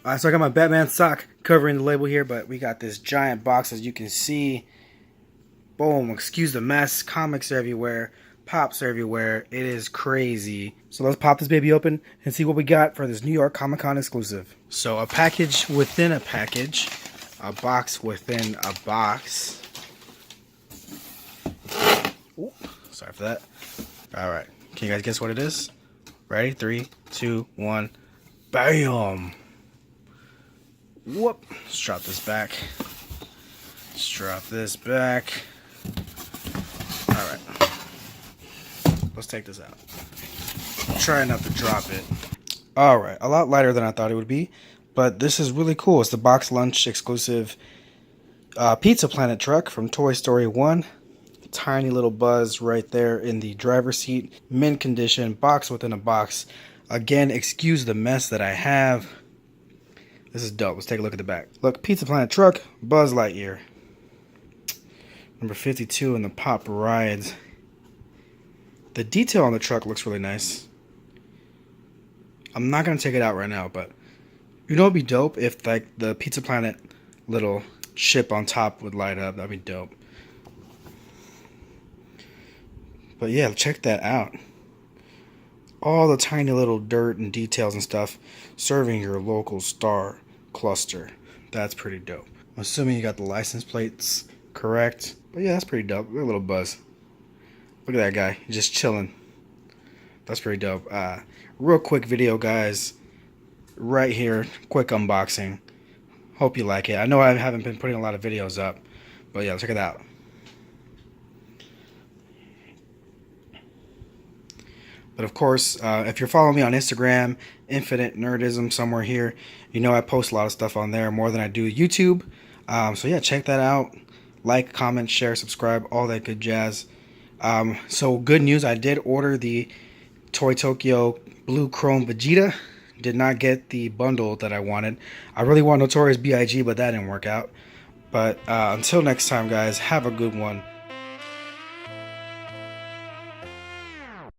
Alright, so I got my Batman sock covering the label here, but we got this giant box as you can see. Boom, excuse the mess. Comics are everywhere. Pops are everywhere. It is crazy. So let's pop this baby open and see what we got for this New York Comic Con exclusive. So a package within a package. A box within a box. Ooh, sorry for that. Alright, can you guys guess what it is? Ready? 3, 2, 1. Bam! Whoop. Let's drop this back. Let's drop this back. Alright. Let's take this out. Try not to drop it. Alright, a lot lighter than I thought it would be. But this is really cool. It's the box lunch exclusive Pizza Planet truck from Toy Story 1. Tiny little Buzz right there in the driver's seat. Mint condition, box within a box. Again, excuse the mess that I have. This is dope. Let's take a look at the back. Look, Pizza Planet truck, Buzz Lightyear. Number 52 in the Pop Rides. The detail on the truck looks really nice. I'm not going to take it out right now, but you know what would be dope if like the Pizza Planet little ship on top would light up. That'd be dope. But yeah, check that out. All the tiny little dirt and details and stuff serving your local star cluster. That's pretty dope. I'm assuming you got the license plates correct. But yeah, that's pretty dope. Look at a little Buzz. Look at that guy. He's just chilling. That's pretty dope. Real quick video, guys. Right here. Quick unboxing. Hope you like it. I know I haven't been putting a lot of videos up. But yeah, check it out. But of course, if you're following me on Instagram, Infinite Nerdism somewhere here, you know I post a lot of stuff on there, more than I do YouTube. So yeah, check that out. Like, comment, share, subscribe, all that good jazz. So good news, I did order the Toy Tokyo Blue Chrome Vegeta. Did not get the bundle that I wanted. I really want Notorious B.I.G., but that didn't work out. But until next time, guys, have a good one.